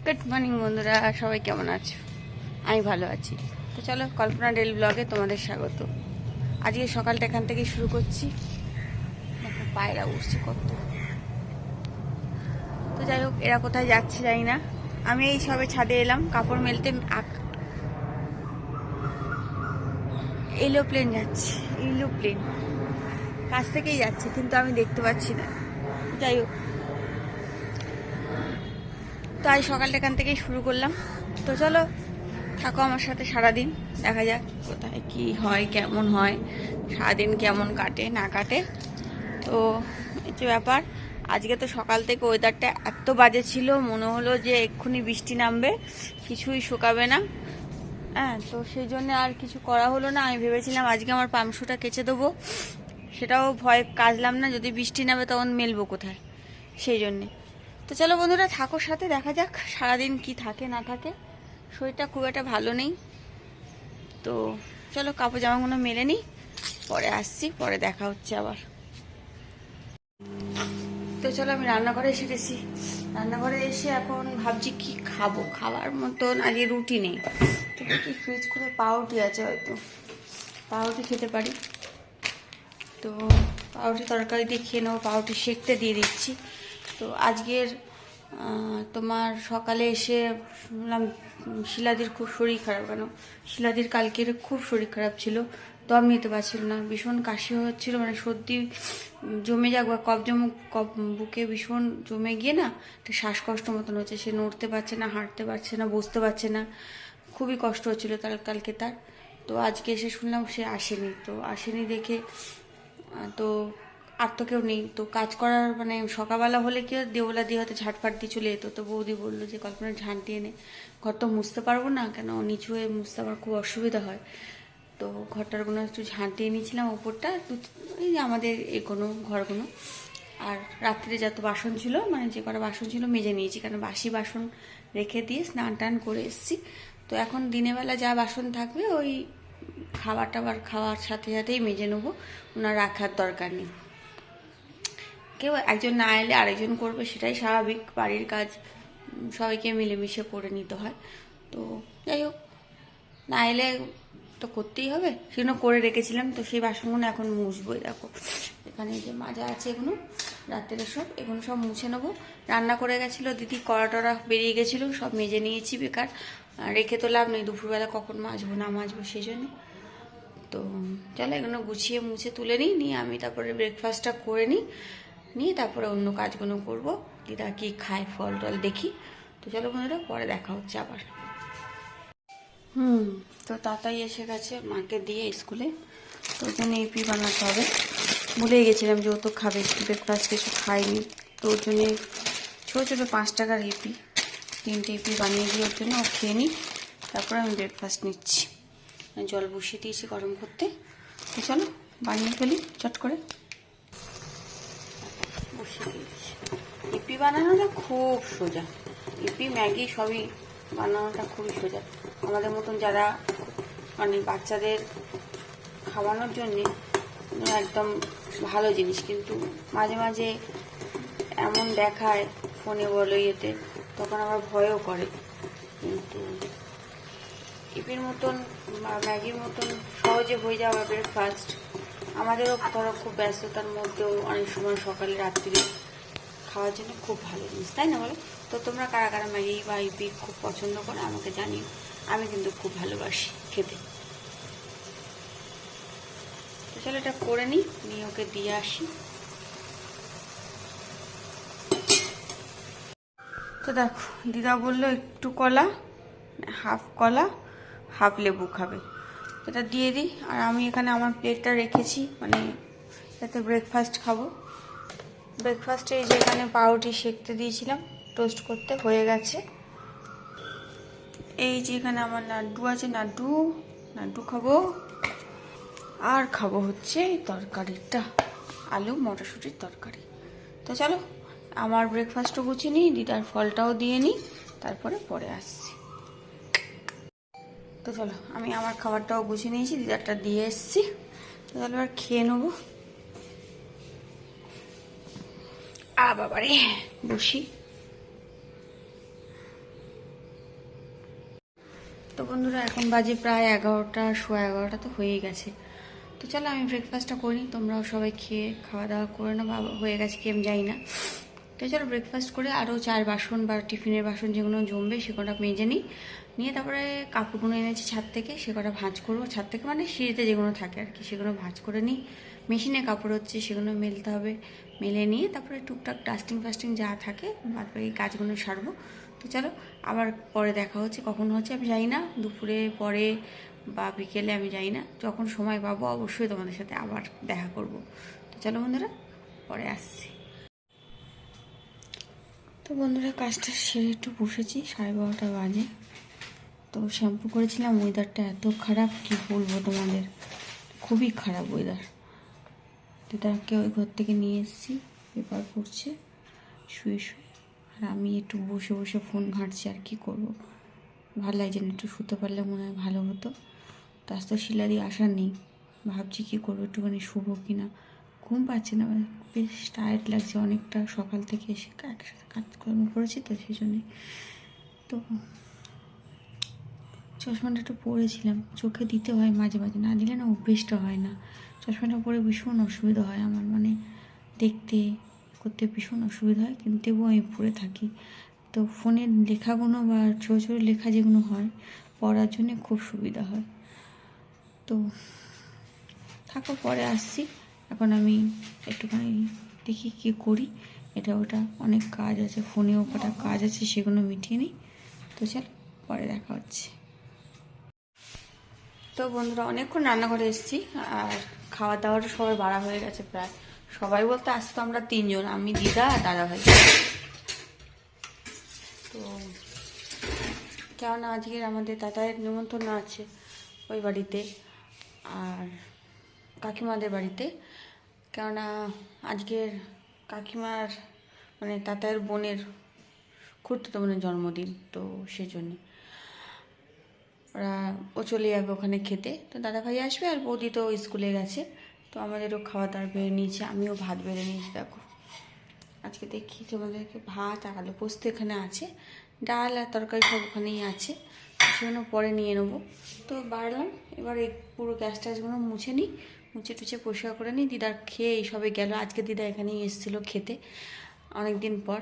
Good morning বন্ধুরা, সবাই কেমন আছো? আমি ভালো আছি। তো চলো, কল্পনা ডেইলি ব্লগে তোমাদের স্বাগত। আজকে সকালটা এখান থেকে শুরু করছি। দেখো পায়রা উঠছে কত। তো যাই হোক, এরা কোথায় যাচ্ছে জানি না। আমি এই সবে ছাদে এলাম কাপড় মেলতে। এলোপ্লেন যাচ্ছে, এলোপ্লেন কাছ থেকেই যাচ্ছে, কিন্তু আমি দেখতে পাচ্ছি না। যাই হোক, তো আজ সকালটা এখান থেকেই শুরু করলাম। তো চলো, থাকো আমার সাথে সারাদিন, দেখা যাক কোথায় কি হয়, কেমন হয়, সারাদিন কেমন কাটে না কাটে। তো এই যে ব্যাপার, আজকে তো সকাল থেকে ওয়েদারটা এত বাজে ছিল, মনে হলো যে এক্ষুনি বৃষ্টি নামবে, কিছুই শুকাবে না। হ্যাঁ, তো সেই জন্য আর কিছু করা হলো না। আমি ভেবেছিলাম আজকে আমার পামশুটা কেচে দেবো, সেটাও ভয় কাজলাম না, যদি বৃষ্টি নামে তখন মেলবো কোথায়, সেই জন্যে। তো চলো বন্ধুরা, থাকো সাথে, দেখা যাক সারাদিন কি থাকে না থাকে। শরীরটা খুব একটা ভালো নেই, তো চলো কাপড় জামাগুলো মেলে নিই, পরে আসছি, পরে দেখা হচ্ছে আবার। তো চলো, আমি রান্নাঘরে এসে গেছি। রান্নাঘরে এসে এখন ভাবছি কি খাবো। খাবার মতন আজকে রুটি নেই, তো দেখি ফ্রিজ করে পাউরুটি আছে, হয়তো পাউরুটি খেতে পারি। তো পাউরুটি তরকারি দিয়ে খেয়ে নেবো, পাউরুটি সেঁকতে দিয়ে দিচ্ছি। তো আজকের তোমার সকালে এসে শুনলাম শিলাদির খুব শরীর খারাপ। কেন, শিলাদির কালকের খুব শরীর খারাপ ছিল, দম নিতে পারছিল না, ভীষণ কাশি হচ্ছিল, মানে সর্দি জমে যাক বা কফ বুকে ভীষণ জমে গিয়ে না একটা শ্বাসকষ্ট মতন হচ্ছে। সে নড়তে পারছে না, হাঁটতে পারছে না, বসতে পারছে না, খুবই কষ্ট হচ্ছিলো কালকে তার। তো আজকে এসে শুনলাম সে আসেনি। তো আসেনি দেখে, তো আর তো কেউ নেই, তো কাজ করার মানে সকালবেলা হলে কি দেওয়ালা দিয়ে হয়তো ঝাঁটফাট দিয়ে চলে যেত। তো বৌদি বললো যে কল্পনা ঝাঁট দিয়ে নে, ঘর তো মুছতে পারবো না, কেন নিচু হয়ে মুছতে আমার খুব অসুবিধা হয়। তো ঘরটারগুলো একটু ঝাঁট দিয়ে নিয়েছিলাম, ওপরটা এই যে আমাদের এগুলো ঘরগুলো। আর রাত্রে যত বাসন ছিল, মানে যে কটা বাসন ছিল মেজে নিয়েছি, কারণ বাসি বাসন রেখে দিয়ে স্নান টান করে এসেছি। তো এখন দিনের বেলা যা বাসন থাকবে ওই খাবার টাবার খাওয়ার সাথে সাথেই মেজে নেবো, ওনার রাখার দরকার নেই। কেউ একজন না এলে আরেকজন করবে, সেটাই স্বাভাবিক, বাড়ির কাজ সবাইকে মিলেমিশে করে নিতে হয়। তো যাই হোক, না এলে তো করতেই হবে, সেজন্য করে রেখেছিলাম। তো সেই বাসনগুলো এখন মুছবই। দেখো এখানে যে মাজা আছে, এগুলো রাত্রে সব, এগুলো সব মুছে নেবো। রান্না করে গেছিলো দিদি, কড়া টড়া বেরিয়ে গেছিলো, সব মেজে নিয়েছি, বেকার রেখে তো লাভ নেই, দুপুরবেলা কখন মাজবো না মাজবো সেই জন্য। তো চলো এগুলো গুছিয়ে মুছে তুলে নিয়ে আমি তারপরে ব্রেকফাস্টটা করে নিয়ে তারপরে অন্য কাজগুলো করবো। দিদা কি খায়, ফল টল দেখি। তো চলো বন্ধুরা, পরে দেখা হচ্ছে আবার। তো তাতাই এসে গেছে মাকে দিয়ে স্কুলে, তো ওই জন্য এপি বানাতে হবে। ভুলেই গেছিলাম যে ও তো খাবে, ব্রেকফাস্ট কিছু খাইনি। তো ওর জন্যে ছোটো ছোটো 5 টাকার এপি, 3টে এপি বানিয়ে দিয়ে ওর জন্য ও খেয়ে নিই, তারপরে আমি ব্রেকফাস্ট নিচ্ছি। জল বসিয়ে দিয়েছি গরম করতে। তো চলো বানিয়ে ফেলি চট করে। বসিয়ে দিয়েছি। ইপি বানানোটা খুব সোজা, ইপি ম্যাগি সবই বানানোটা খুবই সোজা। আমাদের মতন যারা মানে বাচ্চাদের খাওয়ানোর জন্যে একদম ভালো জিনিস, কিন্তু মাঝে মাঝে এমন দেখায় ফোনে বলো ইয়েতে, তখন আবার ভয়ও করে। কিন্তু ইপির মতন বা ম্যাগির মতন সহজে হয়ে যাওয়া ব্রেকফাস্ট আমাদেরও ধরো খুব ব্যস্ততার মধ্যেও অনেক সময় সকালে রাত্রি খাওয়ার জন্য খুব ভালো জিনিস, তাই না বলো? তো তোমরা কারা কারা ম্যাগি বা ইপি খুব পছন্দ করো আমাকে জানিও, আমি কিন্তু খুব ভালোবাসি খেতে। তো চলো এটা করে নিয়ে ওকে দিয়ে আসি। তো দেখো দিদা বললো একটু কলা, হাফ কলা হাফ লেবু খাবে, এটা দিয়ে দিই। আর আমি এখানে আমার প্লেটটা রেখেছি, মানে যাতে ব্রেকফাস্ট খাবো। ব্রেকফাস্টে এই যে এখানে পাউরুটি সেঁকতে দিয়েছিলাম, টোস্ট করতে হয়ে গেছে। এই যে এখানে আমার লাড্ডু আছে, লাড্ডু খাবো। আর খাবো হচ্ছে এই তরকারিটা, আলু মটরশুঁটির তরকারি। তো চলো আমার ব্রেকফাস্টও গুছিয়ে নিই, দিদার ফলটাও দিয়ে নিই, তারপরে পরে আসছি। তো চলো আমি আমার খাবারটাও গুছিয়ে নিয়েছি, দিদারটা দিয়ে এসছি। তো চলো এবার খেয়ে নেবো। বাবারে বসি। তো বন্ধুরা এখন বাজে প্রায় 11টা, সোয়া 11টা তো হয়েই গেছে। তো চলো আমি ব্রেকফাস্টটা করি, তোমরাও সবাই খেয়ে খাওয়া দাওয়া করে না, বাবা হয়ে গেছে কি আমি যাই না। তো চলো ব্রেকফাস্ট করে আরও চায়ের বাসন বা টিফিনের বাসন যেগুলো জমবে সেগুলো মেজে নিয়ে তারপরে কাপড়গুলো এনেছি ছাদ থেকে, সেগুলো ভাঁজ করবো। ছাদ থেকে মানে সিঁড়িতে যেগুলো থাকে আর কি, সেগুলো ভাঁজ করে নিই। মেশিনে কাপড় হচ্ছে, সেগুলো মেলতে হবে। মেলে নিয়ে তারপরে টুকটাক ডাস্টিং ফাস্টিং যা থাকে বাদ বাকি কাজগুলো সারবো। তো চলো আবার পরে দেখা হচ্ছে, কখন হচ্ছে আমি জানি না, দুপুরে পরে বা বিকেলে আমি জানি না, যখন সময় পাবো অবশ্যই তোমাদের সাথে আবার দেখা করব। তো চলো বন্ধুরা পরে আসছি। তো বন্ধুরা কাজটা সেরে একটু বসেছি, 12:30 বাজে। তো শ্যাম্পু করেছিলাম, ওয়েদারটা এত খারাপ কি বলবো তোমাদের, খুবই খারাপ ওয়েদার। দিদাকে ওই ঘর থেকে নিয়ে এসেছি, পেপার পড়ছে শুয়ে শুয়ে, আর আমি একটু বসে বসে ফোন ঘাঁটছি। আর কি করব, ভালো লাগছে না, একটু শুতে পারলে মনে হয় ভালো হতো। তো আজ তো শিলা দিয়ে আসার নেই, ভাবছি কী করবো, একটুখানি শুবো কি না, ঘুম পাচ্ছে না, বেশ টায়ার্ড লাগছে অনেকটা, সকাল থেকে এসে একসাথে কাজকর্ম করেছি তো সেই জন্যে। তো চশমাটা একটু পরেছিলাম, চোখে দিতে হয় মাঝে মাঝে, না দিলে না অভ্যেসটা হয় না। চশমাটা পরে ভীষণ অসুবিধা হয় আমার, মানে দেখতে করতে ভীষণ অসুবিধা হয়, কিন্তু তবুও আমি পরে থাকি। তো ফোনের লেখাগুলো বা ছোটো ছোটো লেখা যেগুলো হয় পড়ার জন্যে খুব সুবিধা হয়। তো থাকো পরে আসছি, এখন আমি একটুখানি দেখি কী করি, এটা ওটা অনেক কাজ আছে, ফোনেও কটা কাজ আছে, সেগুলো মিটিয়ে নিই। তো চল পরে দেখা হচ্ছে। তো বন্ধুরা অনেকক্ষণ রান্নাঘরে এসেছি, আর খাওয়া দাওয়ারও সবাই বাড়া হয়ে গেছে প্রায়। সবাই বলতে আসতে তো আমরা 3 জন, আমি, দিদা আর দাদা ভাই। তো কেননা আজকের আমাদের দাদায়ের নিমন্ত্রণ আছে ওই বাড়িতে আর কাকিমাদের বাড়িতে, কেননা আজকের কাকিমার মানে তাতায়ের বোনের খুড়তুতো বোনের জন্মদিন, তো সেই জন্যে ও চলে যাবে ওখানে খেতে। তো দাদা ভাই আসবে আর বৌদি তো স্কুলে গেছে। তো আমাদেরও খাওয়া দাওয়া বেড়ে নিয়েছি, আমিও ভাত বেড়ে নিয়েছি। দেখো আজকে দেখি তোমাদেরকে ভাত আর আলু পোস্ত এখানে আছে, ডাল আর তরকারি সব ওখানেই আছে, সেগুলো পরে নিয়ে নেবো। তো বাড়লাম, এবার এই পুরো গ্যাস ট্যাসগুলো মুছে নিই, মুছে টুছে পরিষ্কার করে নিই। দিদার খেয়ে এইসবে গেল, আজকে দিদা এখানেই এসেছিলো খেতে অনেক দিন পর।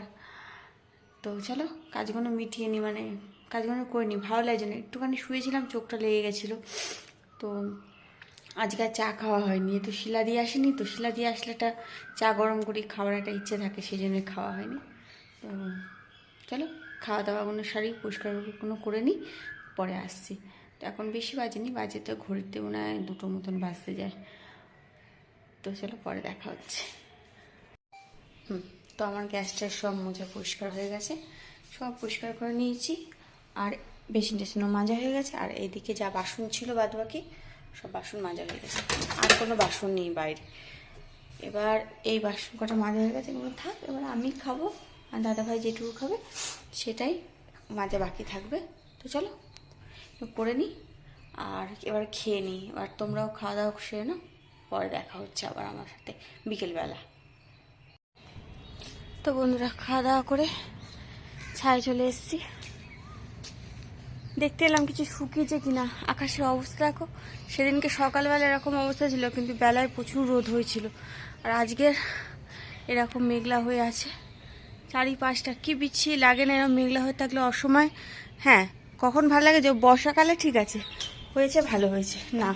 তো চলো কাজগুলো মিটিয়ে নিই, মানে কাজগুলো করে নিই, ভালো লাগছে না, একটুখানি শুয়েছিলাম, চোখটা লেগে গেছিলো। তো আজকে আর চা খাওয়া হয়নি, তো শিলা দিয়ে আসেনি, তো শিলা দিয়ে আসলে একটা চা গরম করি খাবার একটা ইচ্ছে থাকে, সেই জন্য খাওয়া হয়নি। তো চলো খাওয়া দাওয়াগুলো সারি, পরিষ্কারগুলো করে নিই, পরে আসছি। তো এখন বেশি বাজেনি, বাজে তো ঘড়িতে মনে হয় 2টো মতন বাজতে যায়। তো চলো পরে দেখা হচ্ছে। তো আমার গ্যাসটা সব মোজা পরিষ্কার হয়ে গেছে, সব পরিষ্কার করে নিয়েছি, আর বেসিন টেসিনও মাজা হয়ে গেছে, আর এইদিকে যা বাসন ছিল বাদ বাকি সব বাসন মাজা হয়ে গেছে, আর কোনো বাসন নেই বাইরে। এবার এই বাসন কটা মাজা হয়ে গেছে, এগুলো থাক, এবার আমি খাবো আর দাদাভাই যেটুকু খাবে সেটাই মাজা বাকি থাকবে। তো চলো করে নিই আর এবার খেয়ে নিই, এবার তোমরাও খাওয়া দাওয়া সেরে নাও, পরে দেখা হচ্ছে আবার আমার সাথে বিকেলবেলা। তো বন্ধুরা খাওয়া দাওয়া করে ছায়ে চলে এসেছি, দেখতে এলাম কিছু শুকিয়েছে কিনা। আকাশের অবস্থা দেখো, সেদিনকে সকালবেলা এরকম অবস্থা ছিল, কিন্তু বেলায় প্রচুর রোদ হয়েছিল, আর আজকের এরকম মেঘলা হয়ে আছে। চারিপাশটা কি বিচ্ছি লাগে না এরকম মেঘলা হয়ে থাকলে অসময়। হ্যাঁ কখন ভালো লাগে যে বর্ষাকালে ঠিক আছে, হয়েছে ভালো হয়েছে না,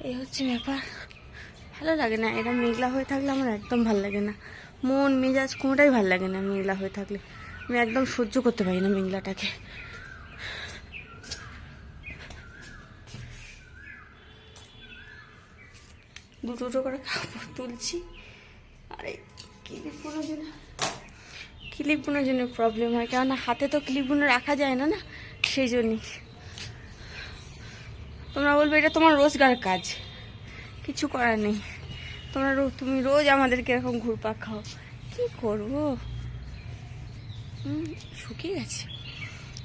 এই হচ্ছে ব্যাপার, ভালো লাগে না এরকম মেঘলা হয়ে থাকলে, আমার একদম ভালো লাগে না, মন মেজাজ কোনোটাই ভালো লাগে না মেঘলা হয়ে থাকলে, আমি একদম সহ্য করতে পারি না মেঘলাটাকে। দুটো করে কাপড় তুলছি, আরে ক্লিপ বোনার জন্য প্রবলেম হয়, কেননা হাতে তো ক্লিপ বোনা রাখা যায় না, না সেই জন্যই। তোমরা বলবে এটা তোমার রোজগার কাজ, কিছু করার নেই, তুমি রোজ আমাদেরকে এরকম ঘুরপাক খাও, কি করবো। শুকিয়ে গেছে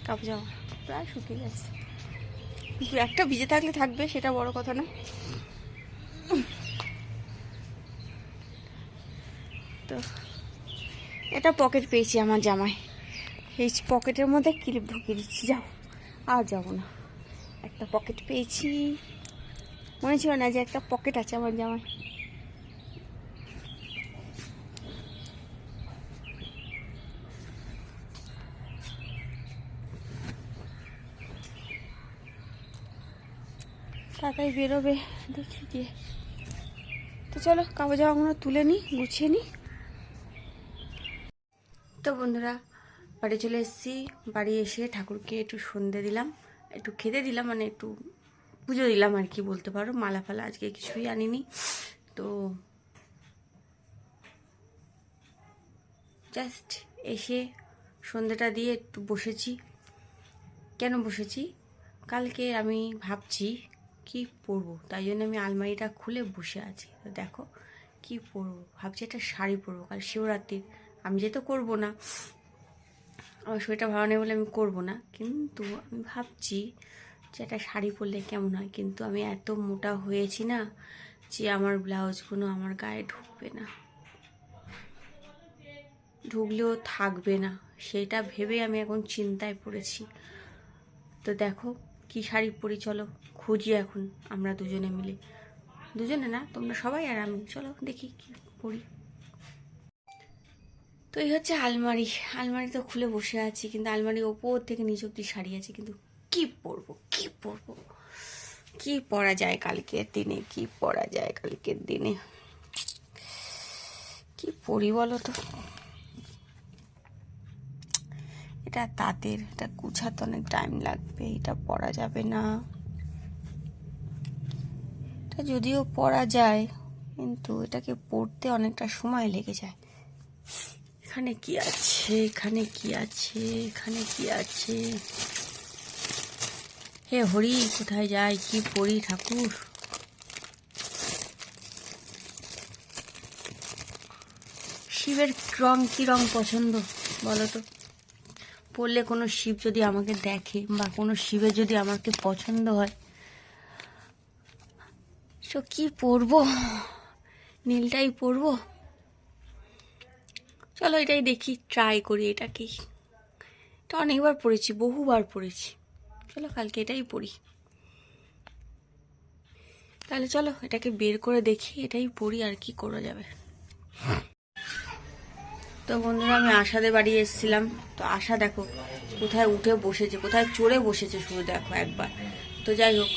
কাপড় জামা, প্রায় শুকিয়ে গেছে, কিন্তু একটা ভিজে থাকলে থাকবে, সেটা বড় কথা না। তো এটা পকেট পেয়েছি আমার জামায়, এই পকেটের মধ্যে ক্লিপ ঢুকিয়ে দিচ্ছি। যাও, আর যাবো না। একটা পকেট পেয়েছি, মনে ছিল না যে একটা পকেট আছে আমার জামায়। তাড়াতাড়ি বেরোবে দেখি গিয়ে। তো চলো কাপড় জামাগুলো তুলে নিই, গুছিয়ে নিই। তো বন্ধুরা বাড়ি চলে এসেছি। বাড়ি এসে ঠাকুরকে একটু সন্ধে দিলাম, একটু খেতে দিলাম, মানে একটু পুজো দিলাম আর কি বলতে পারো। মালা ফালা আজকে কিছুই আনিনি। তো জাস্ট এসে সন্ধেটা দিয়ে একটু বসেছি। কেন বসেছি, কালকে আমি ভাবছি কি পরবো, তাই জন্য আমি আলমারিটা খুলে বসে আছি। তো দেখো কি পরবো, ভাবছি একটা শাড়ি পরবো। কাল শিবরাত্রির, আমি যেহেতু করবো না, আমার শরীরটা ভালো নেই বলে আমি করবো না, কিন্তু আমি ভাবছি যে একটা শাড়ি পরলে কেমন হয়। কিন্তু আমি এত মোটা হয়েছি না যে আমার ব্লাউজগুলো আমার গায়ে ঢুকবে না, ঢুকলেও থাকবে না, সেটা ভেবে আমি এখন চিন্তায় পড়েছি। তো দেখো কি শাড়ি পরি, চলো খুঁজি এখন আমরা দুজনে মিলে। দুজনে না, তোমরা সবাই আর আমি, চলো দেখি কি পরি। তো এই হচ্ছে আলমারি। আলমারি তো খুলে বসে আছি, কিন্তু আলমারির ওপর থেকে নিচ অব্দি শাড়ি আছে, কিন্তু কি পরবো, কি পরবো, কি পরা যায় কালকের দিনে, কি পরা যায় কালকের দিনে, কি পরি বলো তো। এটা তাঁতের, এটা গুছাতে অনেক টাইম লাগবে, এটা পরা যাবে না। এটা যদিও পরা যায়, কিন্তু এটাকে পরতে অনেকটা সময় লেগে যায়। এখানে কি আছে, এখানে কি আছে, এখানে কি আছে, হে হরি, কোথায় যাই, কি পরি ঠাকুর। শিবের রং কি রং পছন্দ বলো তো, পরলে কোনো শিব যদি আমাকে দেখে বা কোনো শিবের যদি আমাকে পছন্দ হয়, তো কি পরবো, নীলটাই পরবো। চলো এটাই দেখি, ট্রাই করি এটাকেই। এটা অনেকবার পড়েছি, বহুবার পড়েছি। চলো কালকে এটাই পড়ি। তাহলে চলো এটাকে বের করে দেখি, এটাই পড়ি, আর কি করা যাবে। তো বন্ধুরা আমি আশাদের বাড়ি এসেছিলাম। তো আশা দেখো কোথায় উঠে বসেছে, কোথায় চড়ে বসেছে, শুধু দেখো একবার। তো যাই হোক,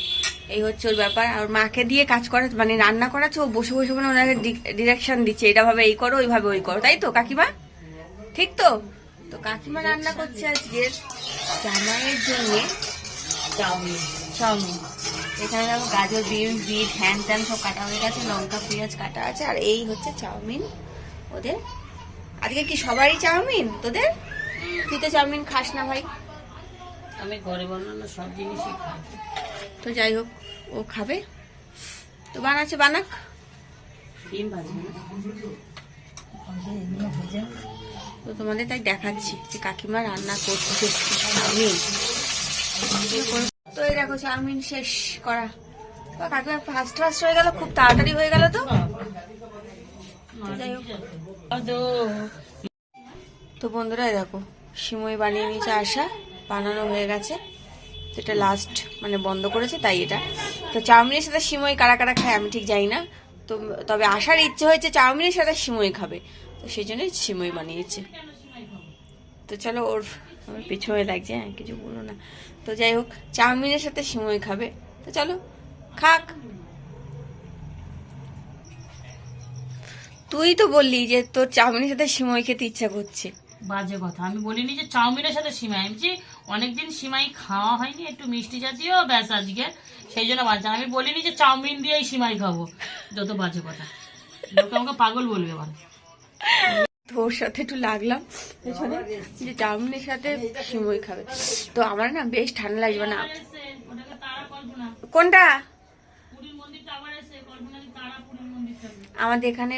এই হচ্ছে ওর ব্যাপার। আর মাকে দিয়ে কাজ করে, মানে রান্না করাচ্ছে, ও বসে বসে মানে ওনাকে ডিরেকশন দিচ্ছে, এটা ভাবে এই করো, ওইভাবে ওই করো, তাই তো কাকিমা? ঠিক তো? তো কাকিমা রান্না করছে আজকে জামাইয়ের জন্য চাউমিন। এখানে দেখো গাজর, বিট, হ্যান ত্যান সব কাটা হয়ে গেছে, লঙ্কা পেঁয়াজ কাটা আছে, আর এই হচ্ছে চাউমিন ওদের। আজকে কি সবারই চাউমিন তোদের? তুই তো চাউমিন খাস না ভাই। আমি ঘরে বানানো সব জিনিসই খাই। তো যাই হোক, ও খাবে, তো বানাচ্ছে বানাক। ডিম ভাজি তো তোমাদের তাই দেখাচ্ছি যে কাকিমা রান্না করছে চাউমিন। তো এই দেখো চাউমিন শেষ করা। কাকিমা ফাস্ট হয়ে গেল, খুব তাড়াতাড়ি হয়ে গেল। তো যাই হোক, তো বন্ধুরা দেখো সিমই বানিয়ে নিয়েছে আশা, বানানো হয়ে গেছে। এটা লাস্ট মানে বন্ধ করেছে, তাই এটা। তো চাউমিনের সাথে সিমই কারা কারা খায় আমি ঠিক জানি না, তো তবে আশার ইচ্ছে হয়েছে চাউমিনের সাথে সিমই খাবে, তো সেই জন্যই সিমই বানিয়েছে। তো চলো, ওর আমার পিছনে লাগছে, হ্যাঁ কিছু বলো না। তো যাই হোক, চাউমিনের সাথে সিমই খাবে, তো চলো খাক। তুই তো বললি যে তোর চাউমিনের সাথে সিমই খেতে ইচ্ছা করছে। বাজে কথা, আমি বলিনি যে চাউমিনের সাথে সিমাই, আমি যে অনেকদিন সিমাই খাওয়া হয়নি, একটু মিষ্টি জাতীয় ব্যাস আজকে, সেই জন্য বাজে। আমি বলিনি যে চাউমিন দিয়েই সিমাই খাবো, যত বাজে কথা, লোকে আমাকে পাগল বলবে বল। তোর সাথে একটু লাগলাম পেছনে যে চাউমিনের সাথে সিমই খাবে, তো আমার না বেশ ঠান্ডা লাগবে না। কোনটা? আমাদের এখানে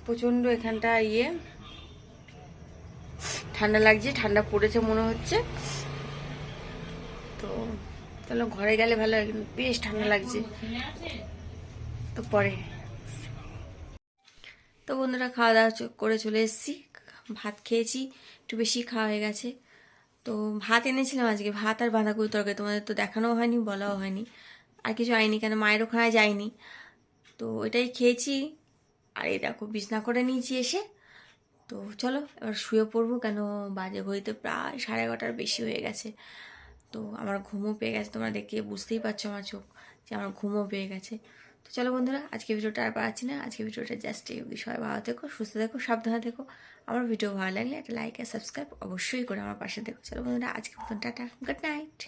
প্রচন্ড এখানটা ঠান্ডা লাগছে, ঠান্ডা পড়েছে মনে হচ্ছে। তো চলো ঘরে গেলে ভালো হয়, কিন্তু বেশ ঠান্ডা লাগছে। তো পরে, তো তো বন্ধুরা খাওয়া দাওয়া করে চলে এসেছি, ভাত খেয়েছি, একটু বেশি খাওয়া হয়ে গেছে। তো ভাত এনেছিলাম আজকে, ভাত আর বাঁধাকপি তরকারি, তোমাদের তো দেখানোও হয়নি বলাও হয়নি, আর কিছু আইনি কেন মায়ের ওখানে যাইনি, তো এটাই খেয়েছি। আর এই দেখো বিছনা করে নিয়েছি এসে। তো চলো এবার শুয়ে পড়বো, কেন বাজে ঘড়িতে প্রায় 11:30 বেশি হয়ে গেছে। তো আমার ঘুমও পেয়ে গেছে, তোমরা দেখে বুঝতেই পারছো আমার চোখ যে আমার ঘুমও পেয়ে গেছে। তো চলো বন্ধুরা, আজকে ভিডিওটা আর পাচ্ছি না, আজকে ভিডিওটা জাস্ট এই বিষয়ে ভালো থেকো, সুস্থ থেকো, সাবধানে থেকো। আমার ভিডিও ভালো লাগলে একটা লাইক আর সাবস্ক্রাইব অবশ্যই করে আমার পাশে দেখো। চলো বন্ধুরা, আজকে মতন টাটা, গুড নাইট।